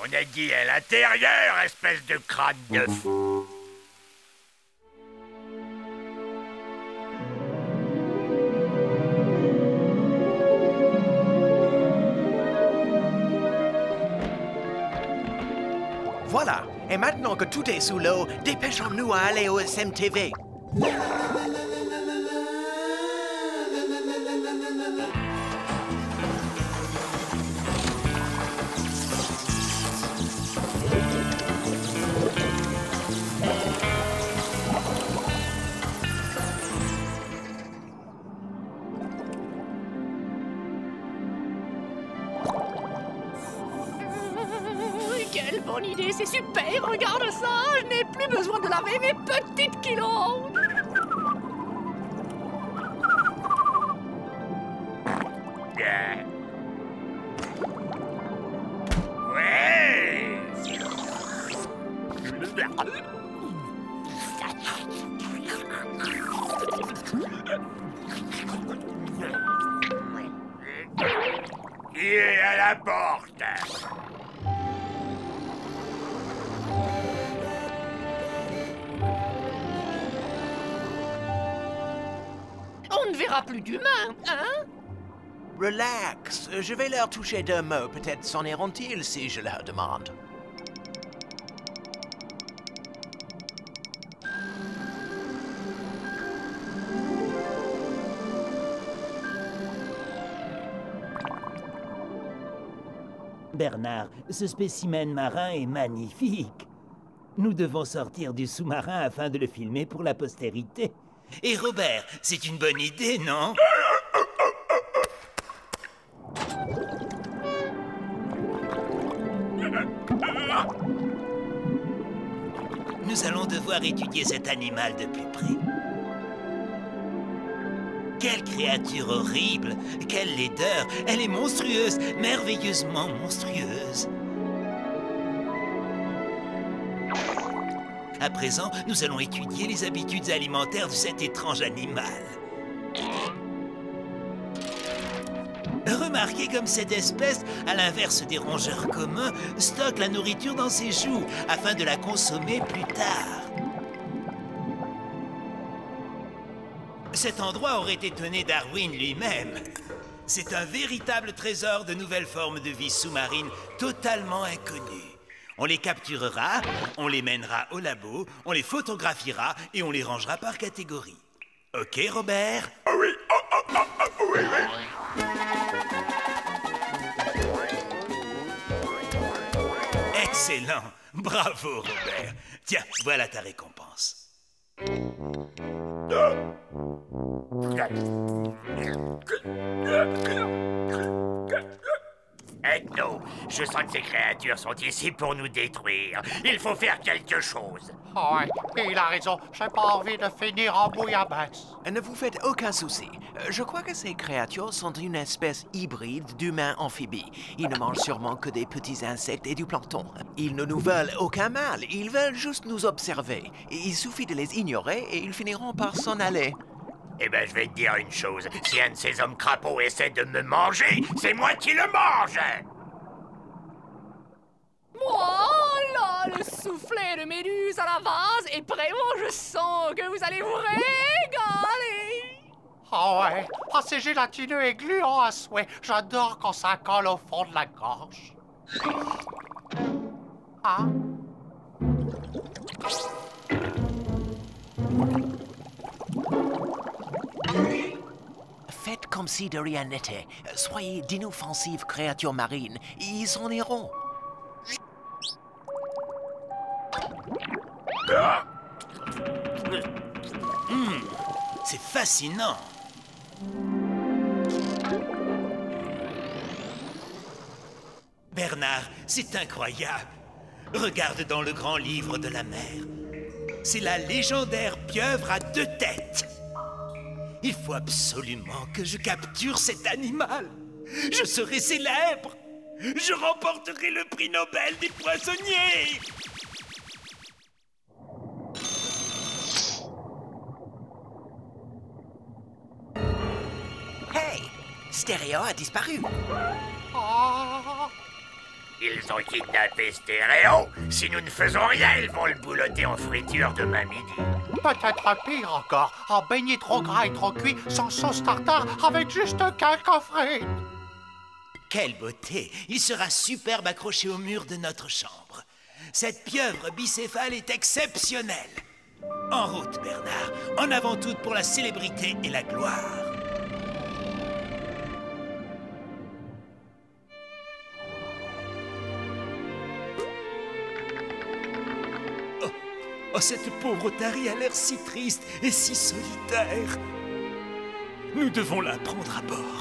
On a dit à l'intérieur, espèce de crâne de fou. Voilà. Et maintenant que tout est sous l'eau, dépêchons-nous à aller au SMTV. Quelle bonne idée, c'est super, regarde ça. Je n'ai plus besoin de laver mes petites kilos. Qui est à la porte? On ne verra plus d'humains, hein? Relax, je vais leur toucher 2 mots. Peut-être s'en iront-ils si je leur demande. Bernard, ce spécimen marin est magnifique. Nous devons sortir du sous-marin afin de le filmer pour la postérité. Et Robert, c'est une bonne idée, non? Nous allons devoir étudier cet animal de plus près. Quelle créature horrible! Quelle laideur! Elle est monstrueuse, merveilleusement monstrueuse. À présent, nous allons étudier les habitudes alimentaires de cet étrange animal. Remarquez comme cette espèce, à l'inverse des rongeurs communs, stocke la nourriture dans ses joues afin de la consommer plus tard. Cet endroit aurait étonné Darwin lui-même. C'est un véritable trésor de nouvelles formes de vie sous-marine totalement inconnues. On les capturera, on les mènera au labo, on les photographiera et on les rangera par catégorie. Ok, Robert? Oui, oui, oui. Excellent. Bravo, Robert. Tiens, voilà ta récompense. Ethno, je sens que ces créatures sont ici pour nous détruire. Il faut faire quelque chose. Oh ouais, il a raison. J'ai pas envie de finir en bouillabaisse. Ne vous faites aucun souci. Je crois que ces créatures sont une espèce hybride d'humains amphibies. Ils ne mangent sûrement que des petits insectes et du plancton. Ils ne nous veulent aucun mal. Ils veulent juste nous observer. Il suffit de les ignorer et ils finiront par s'en aller. Eh ben, je vais te dire une chose. Si un de ces hommes crapauds essaie de me manger, c'est moi qui le mange! Oh là, le soufflet de méduse à la vase, et vraiment, je sens que vous allez vous régaler! Oh ouais, c'est gélatineux et gluant à souhait. J'adore quand ça colle au fond de la gorge. Ah? Faites comme si de rien n'était. Soyez d'inoffensives créatures marines. Ils s'en iront. C'est fascinant. Bernard, c'est incroyable. Regarde dans le grand livre de la mer. C'est la légendaire pieuvre à 2 têtes. Il faut absolument que je capture cet animal. Je serai célèbre. Je remporterai le prix Nobel des poissonniers. Hey! Stéréo a disparu. Oh. Ils ont kidnappé Stéréo. Si nous ne faisons rien, ils vont le boulotter en friture demain midi. Peut-être pire encore, en beignet trop gras et trop cuit, sans sauce tartare, avec juste quelques frites. Quelle beauté! Il sera superbe accroché au mur de notre chambre. Cette pieuvre bicéphale est exceptionnelle. En route, Bernard. En avant toute pour la célébrité et la gloire. Oh, cette pauvre Tari a l'air si triste et si solitaire. Nous devons la prendre à bord.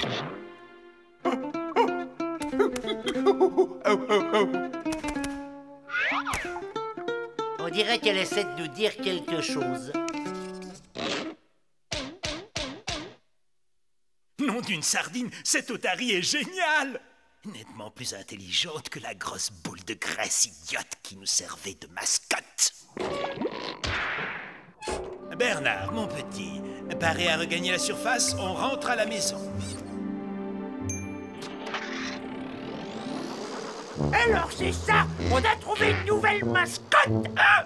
On dirait qu'elle essaie de nous dire quelque chose. Nom d'une sardine, cette otarie est géniale! Nettement plus intelligente que la grosse boule de graisse idiote qui nous servait de mascotte. Bernard, mon petit, paré à regagner la surface, on rentre à la maison. Alors c'est ça! On a trouvé une nouvelle mascotte! Hein?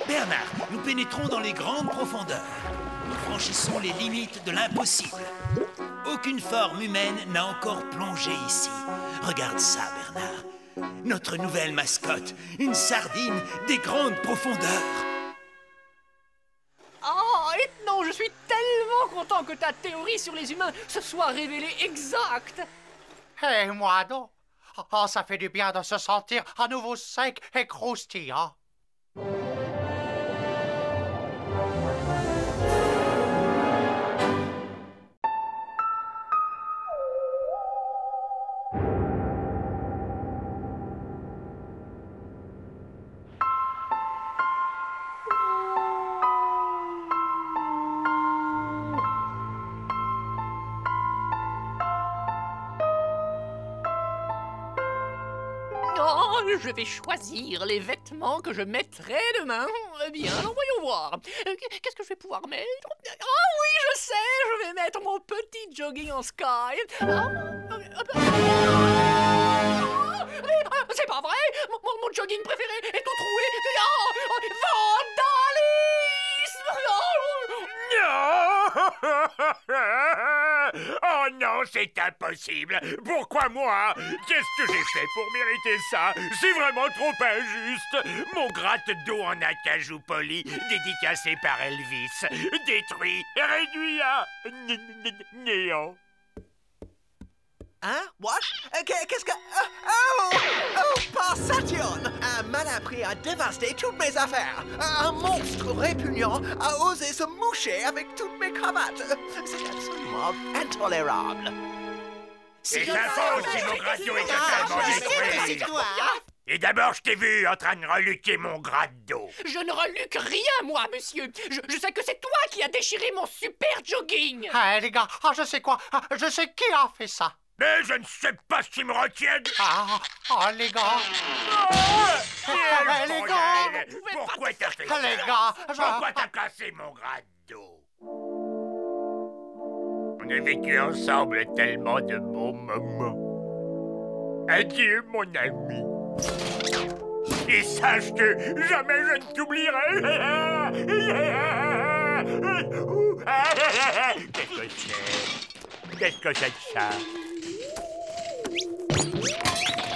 Bernard, nous pénétrons dans les grandes profondeurs. Nous franchissons les limites de l'impossible. Aucune forme humaine n'a encore plongé ici. Regarde ça, Bernard. Notre nouvelle mascotte, une sardine des grandes profondeurs. Oh, Ethno, je suis tellement content que ta théorie sur les humains se soit révélée exacte. Et moi donc. Oh, ça fait du bien de se sentir à nouveau sec et croustillant. je vais choisir les vêtements que je mettrai demain. Eh bien, alors voyons voir. Qu'est-ce que je vais pouvoir mettre? Ah oui, je sais, je vais mettre mon petit jogging en sky. C'est pas vrai, mon jogging préféré est tout troué. Vandalisme! Oh non, c'est impossible. Pourquoi moi? Qu'est-ce que j'ai fait pour mériter ça? C'est vraiment trop injuste. Mon gratte-dos en acajou poli, dédicacé par Elvis, détruit, réduit à néant. Hein? What? Qu'est-ce que... Oh, par Saturne! Un malin a dévasté toutes mes affaires. Un monstre répugnant a osé se moucher avec toutes mes cravates. C'est absolument intolérable. C'est ta faute si mon gratte-dos est totalement détruit. C'est toi. Et d'abord, je t'ai vu en train de reluquer mon gratte-dos. Je ne reluque rien, moi, monsieur. Je sais que c'est toi qui as déchiré mon super jogging. Ah, les gars, je sais quoi. Je sais qui a fait ça. Mais je ne sais pas ce qui me retienne. Les gars. Les gars. Pourquoi t'as fait ça? Les gars. Pourquoi t'as cassé mon gratte-dos? On a vécu ensemble tellement de bons moments. Adieu, mon ami. Et sache que jamais je ne t'oublierai. Qu'est-ce que c'est? Qu'est-ce que c'est que ça?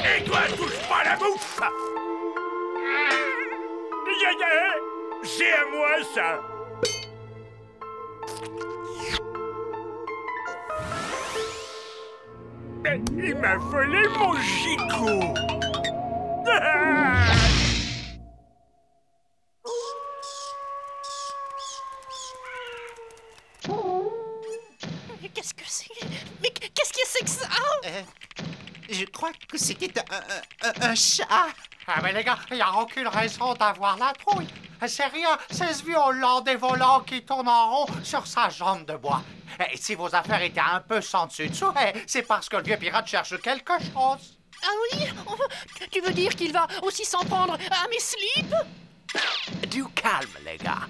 Et toi, touche pas la bouffe! C'est à moi, ça! Mais il m'a volé mon gigot! Qu'est-ce que c'est? Mais qu'est-ce que c'est que ça? Je crois que c'était un chat. Ah mais les gars, il n'y a aucune raison d'avoir la trouille. C'est rien, c'est ce violent des volants qui tourne en rond sur sa jambe de bois. Et si vos affaires étaient un peu sans dessus-dessous, c'est parce que le vieux pirate cherche quelque chose. Ah oui? Tu veux dire qu'il va aussi s'en prendre à mes slips? Du calme, les gars.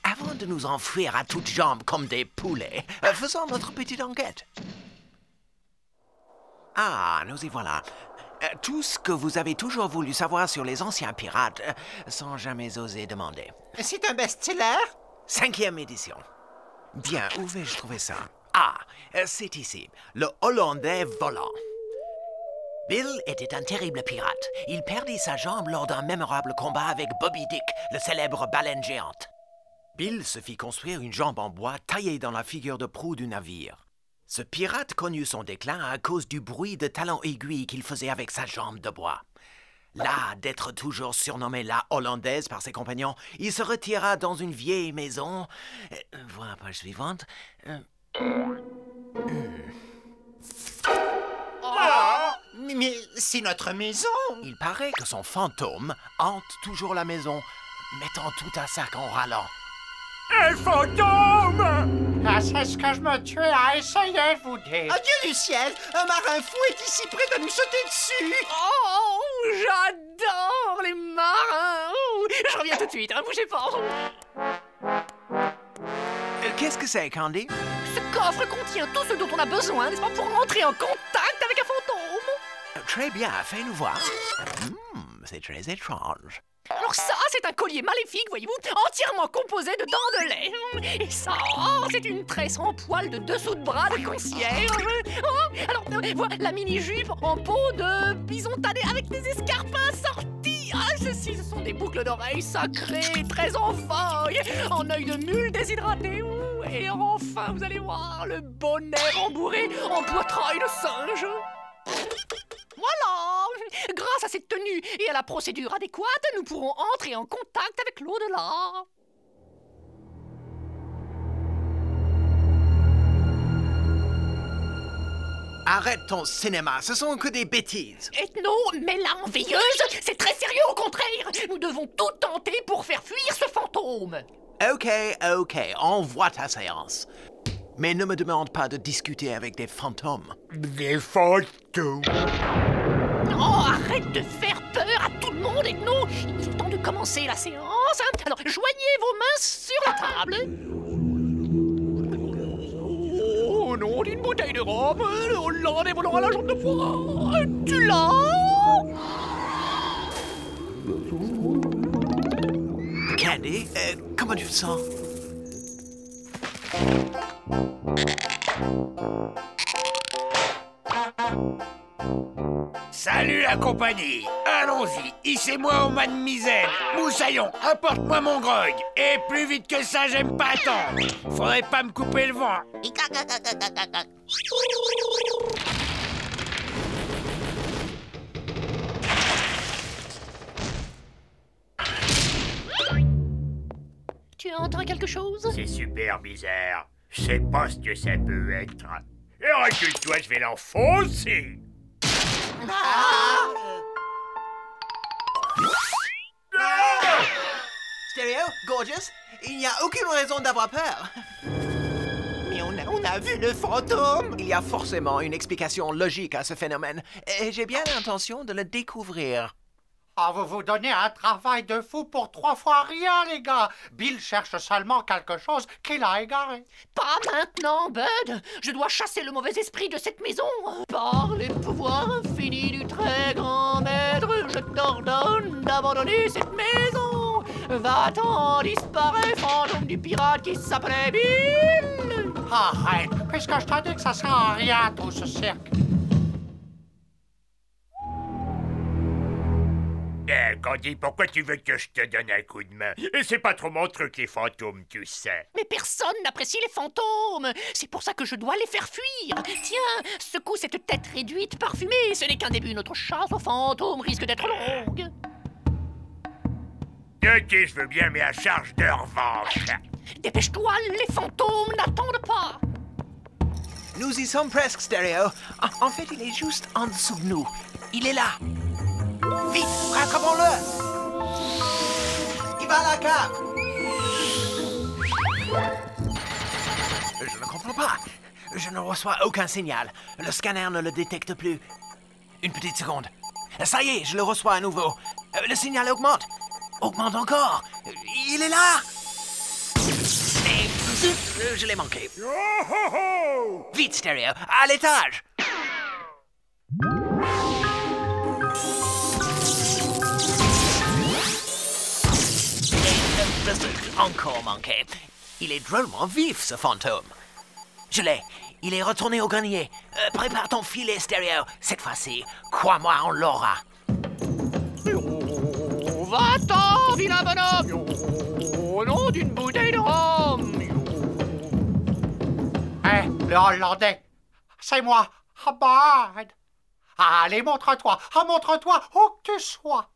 Avant de nous enfuir à toutes jambes comme des poulets, faisons notre petite enquête. Ah, nous y voilà. Tout ce que vous avez toujours voulu savoir sur les anciens pirates, sans jamais oser demander. C'est un best-seller? 5e édition. Bien, où vais-je trouver ça? Ah, c'est ici. Le Hollandais volant. Bill était un terrible pirate. Il perdit sa jambe lors d'un mémorable combat avec Bobby Dick, le célèbre baleine géante. Bill se fit construire une jambe en bois taillée dans la figure de proue du navire. Ce pirate connut son déclin à cause du bruit de talons aiguilles qu'il faisait avec sa jambe de bois. Las d'être toujours surnommé la Hollandaise par ses compagnons, il se retira dans une vieille maison. Voilà la page suivante. Mais c'est notre maison. Il paraît que son fantôme hante toujours la maison, mettant tout à sac en râlant. Un fantôme! C'est ce que je me tuais à essayer de vous dire. Oh Dieu du ciel! Un marin fou est ici prêt de nous sauter dessus! Oh, j'adore les marins! Je reviens tout de suite, bougez pas! Qu'est-ce que c'est, Candy? Ce coffre contient tout ce dont on a besoin, n'est-ce pas, pour entrer en contact avec un fantôme? Très bien, fais-nous voir. C'est très étrange. Alors ça, c'est un collier maléfique, voyez-vous, entièrement composé de dents de lait. Et ça, c'est une tresse en poil de dessous de bras de concierge. Alors, voilà la mini-jupe en peau de bison tanné avec des escarpins sortis. Ceci, ce sont des boucles d'oreilles sacrées, très en feuille, en œil de mule déshydraté. Et enfin, vous allez voir, le bonnet rembourré en poitrail de singe. Voilà! Grâce à cette tenue et à la procédure adéquate, nous pourrons entrer en contact avec l'au-delà. Arrête ton cinéma, ce sont que des bêtises. Ethno, mais la enveilleuse, c'est très sérieux au contraire. Nous devons tout tenter pour faire fuir ce fantôme. Ok, envoie ta séance. Mais ne me demande pas de discuter avec des fantômes. Des fantômes? Oh, arrête de faire peur à tout le monde, Ethno. Il est temps de commencer la séance. Alors, joignez vos mains sur la table. Oh non, d'une bouteille de rhum. Oh là, des volants à la jambe de bois. Tu l'as? Candy, comment tu te sens? Salut la compagnie. Allons-y, hissez-moi au mât de misaine. Moussaillon, apporte-moi mon grog. Et plus vite que ça, j'aime pas attendre. Faudrait pas me couper le vent. Tu entends quelque chose? C'est super bizarre. Je sais pas ce que ça peut être. Et recule-toi, je vais l'enfoncer. Stereo, Gorgeous, il n'y a aucune raison d'avoir peur. Mais on a vu le fantôme. Il y a forcément une explication logique à ce phénomène, et j'ai bien l'intention de le découvrir. Ah, vous vous donnez un travail de fou pour 3 fois rien, les gars. Bill cherche seulement quelque chose qu'il a égaré. Pas maintenant, Bud. Je dois chasser le mauvais esprit de cette maison. Par les pouvoirs infinis du très grand maître, je t'ordonne d'abandonner cette maison. Va-t'en, disparaît, fantôme du pirate qui s'appelait Bill. Arrête, puisque je t'ai dit que ça sert à rien, tout ce cirque. Candy, pourquoi tu veux que je te donne un coup de main? Et c'est pas trop mon truc, les fantômes, tu sais. Mais personne n'apprécie les fantômes. C'est pour ça que je dois les faire fuir. Tiens, secoue cette tête réduite parfumée. Ce n'est qu'un début. Notre chasse aux fantômes risque d'être longue. Ok, je veux bien, mais à charge de revanche. Dépêche-toi, les fantômes n'attendent pas. Nous y sommes presque, Stereo. En fait, il est juste en dessous de nous. Il est là. Vite, rattrapons-le! Il va à la cave! Je ne comprends pas. Je ne reçois aucun signal. Le scanner ne le détecte plus. Une petite seconde. Ça y est, je le reçois à nouveau. Le signal augmente. Augmente encore. Il est là! Et zut, je l'ai manqué. Vite, Stereo, à l'étage! Encore manqué. Il est drôlement vif, ce fantôme. Je l'ai. Il est retourné au grenier. Prépare ton filet, Stereo. Cette fois-ci, crois-moi, on l'aura. Oh, va-t'en, vilain bonhomme. Au nom d'une bouteille de rhum. Hé, le Hollandais, c'est moi, Bud. Allez, montre-toi, montre-toi où que tu sois.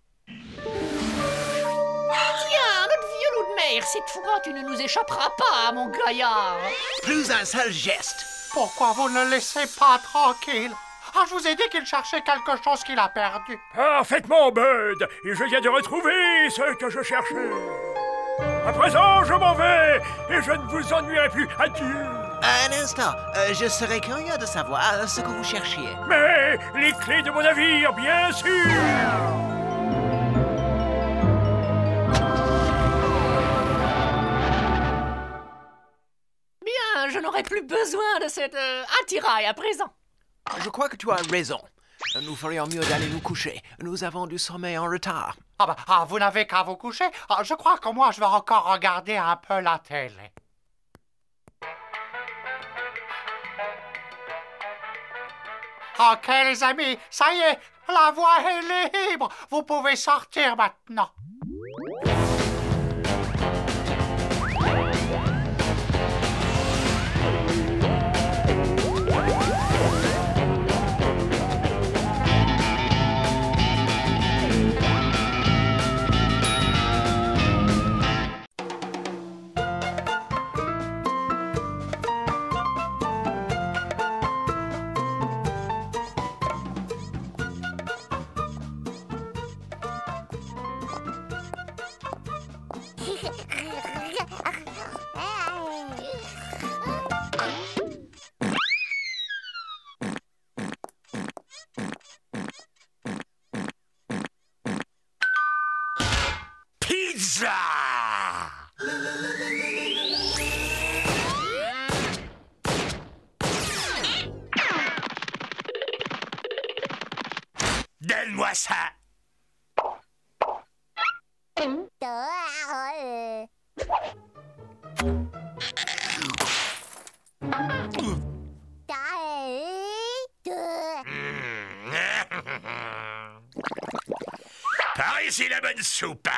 Tiens, notre vieux loup de mer, cette fois tu ne nous échapperas pas, mon gaillard. Plus un seul geste. Pourquoi vous ne le laissez pas tranquille? Ah, je vous ai dit qu'il cherchait quelque chose qu'il a perdu. Parfaitement, Bud. Et je viens de retrouver ce que je cherchais. À présent, je m'en vais et je ne vous ennuierai plus. Adieu. Un instant, je serais curieux de savoir ce que vous cherchiez. Mais les clés de mon navire, bien sûr. Je n'aurai plus besoin de cet attirail à présent. Je crois que tu as raison. Nous ferions mieux d'aller nous coucher. Nous avons du sommeil en retard. Vous n'avez qu'à vous coucher. Je crois que moi, je vais encore regarder un peu la télé. OK, les amis, ça y est, la voie est libre. Vous pouvez sortir maintenant. ça. Par ici la bonne soupe.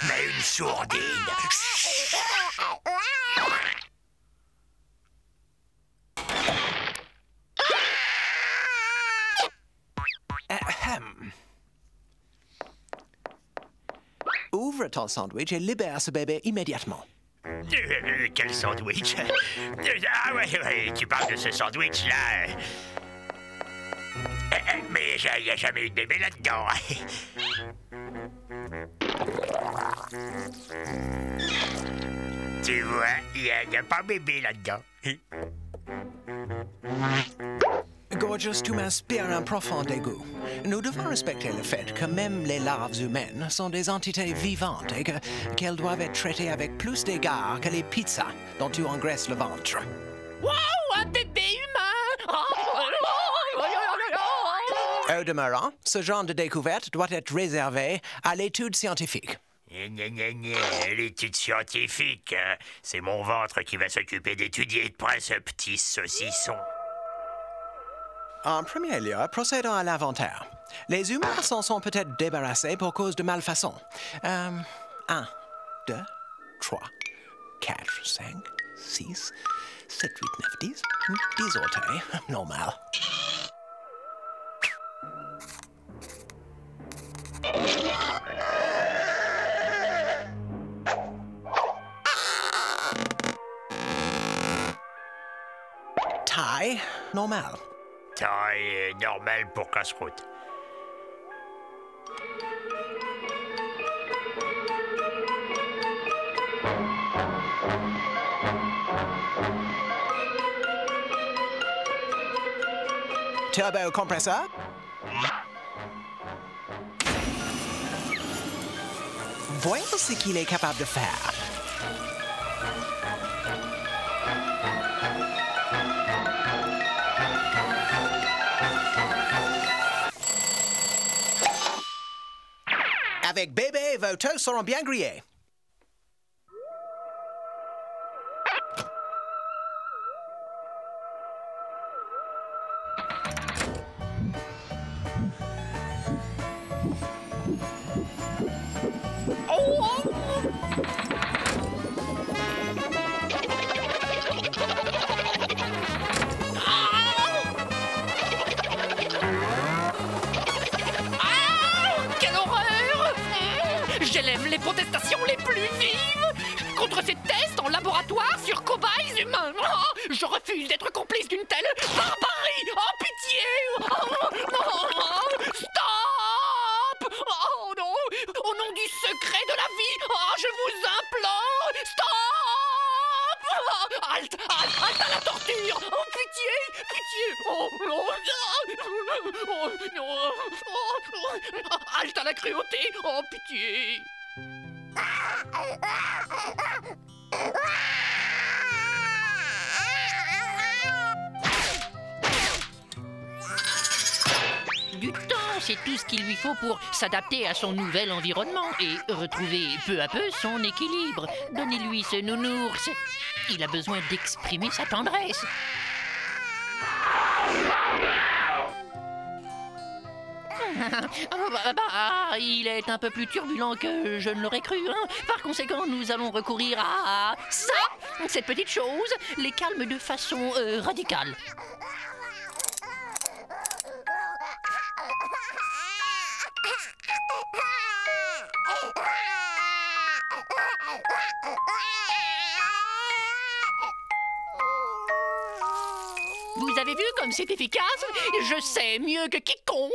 Mais une sourdine. Ouvre ton sandwich et libère ce bébé immédiatement. Quel sandwich? Ah ouais, tu parles de ce sandwich-là. Mais il n'y a jamais eu de bébé là-dedans. Tu vois, il n'y a pas bébé là-dedans. Gorgeous, tu m'inspires un profond dégoût. Nous devons respecter le fait que même les larves humaines sont des entités vivantes et qu'elles doivent être traitées avec plus d'égard que les pizzas dont tu engraisses le ventre. Wow, un bébé humain! Au demeurant, ce genre de découverte doit être réservé à l'étude scientifique. L'étude scientifique, c'est mon ventre qui va s'occuper d'étudier de près ce petit saucisson. En premier lieu, procédons à l'inventaire. Les humains s'en sont peut-être débarrassés pour cause de malfaçon. 1, 2, 3, 4, 5, 6, 7, 8, 9, 10. 10 orteils, normal. Taille, normal. Taille normale pour casse-croûte. Turbo compresseur. Voyons ce qu'il est capable de faire. Avec bébé, vos toasts seront bien grillés. Les protestations les plus vives contre ces tests en laboratoire sur cobayes humains. Oh, je refuse d'être complice d'une telle barbarie. Oh, pitié. Stop. Oh non. Au nom du secret de la vie, oh, je vous implore. Stop. Halte à la torture. Oh, pitié. Oh non. Oh non. Halte à la cruauté. Oh, pitié. Du temps, c'est tout ce qu'il lui faut pour s'adapter à son nouvel environnement et retrouver peu à peu son équilibre. Donnez-lui ce nounours. Il a besoin d'exprimer sa tendresse. Il est un peu plus turbulent que je ne l'aurais cru. Hein. Par conséquent, nous allons recourir à ça, cette petite chose, les calme de façon radicale. Vous avez vu comme c'est efficace? Je sais mieux que quiconque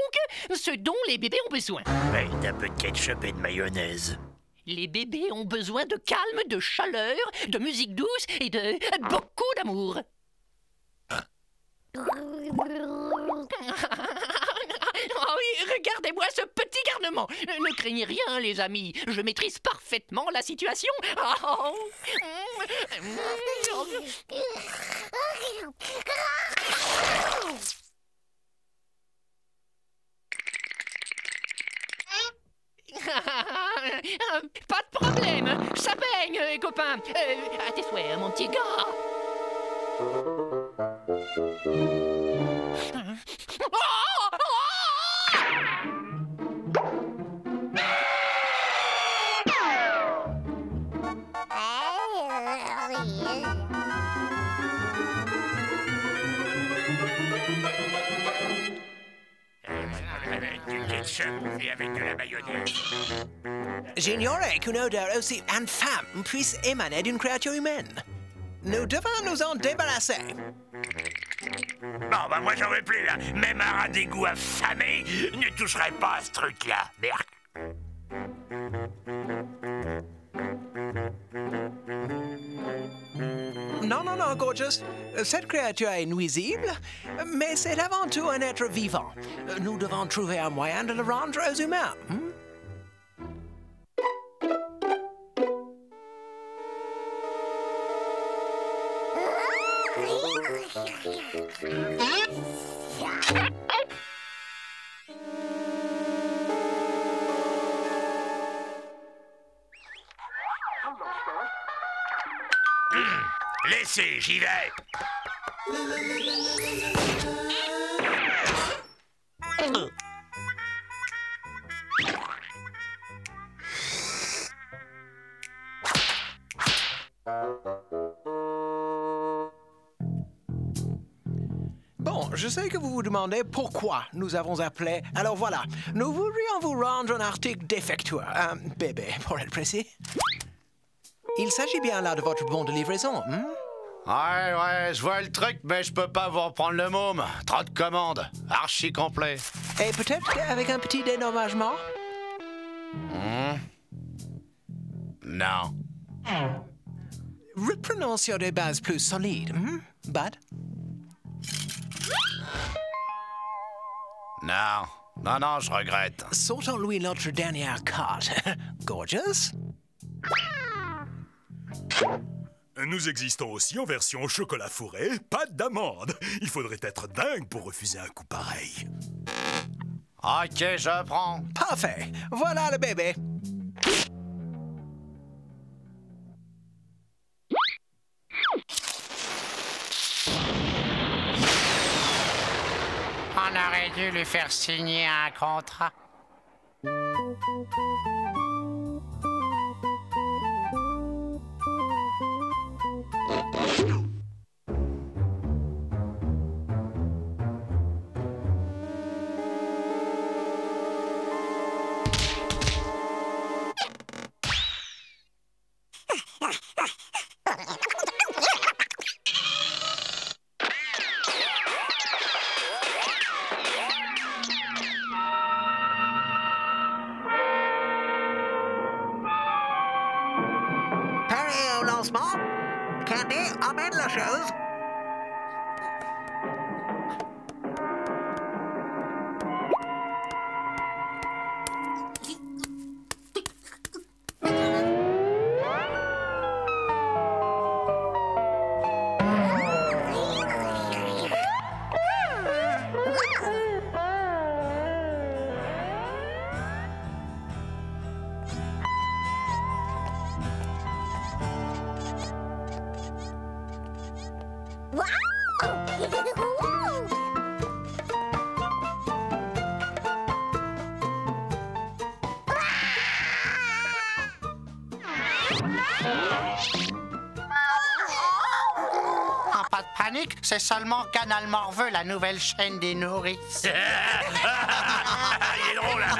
ce dont les bébés ont besoin. Ouais, d'un peu de ketchup et de mayonnaise. Les bébés ont besoin de calme, de chaleur, de musique douce et de beaucoup d'amour. Oh oui, regardez-moi ce petit garnement. Ne craignez rien, les amis. Je maîtrise parfaitement la situation. Pas de problème. Ça baigne, copain. À tes souhaits, mon petit gars. Du ketchup et avec de la mayonnaise. J'ignorais qu'une odeur aussi infâme puisse émaner d'une créature humaine. Nous devons nous en débarrasser. Bon, bah moi j'en veux plus, là. Même un rat d'égout affamé ne toucherait pas à ce truc-là. Merde. Non, non, non, Gorgeous. Cette créature est nuisible, mais c'est avant tout un être vivant. Nous devons trouver un moyen de le rendre aux humains. Laissez, j'y vais. Bon, je sais que vous vous demandez pourquoi nous avons appelé. Alors voilà, nous voudrions vous rendre un article défectueux, un bébé pour être précis. Il s'agit bien là de votre bon de livraison, Ouais, je vois le truc, mais je peux pas vous reprendre le môme. Trop de commandes, archi complet. Et peut-être avec un petit dédommagement? Non. Reprenons sur des bases plus solides, Bud? Non, je regrette. Sortons-lui notre dernière carte. Gorgeous? Nous existons aussi en version chocolat fourré, pâte d'amande. Il faudrait être dingue pour refuser un coup pareil. Ok, je prends. Parfait. Voilà le bébé. On aurait dû lui faire signer un contrat. Pareil au lancement. Candy, emmène la chose. Pas de panique, c'est seulement Canal Morveux, la nouvelle chaîne des nourrices. Il est drôle, hein.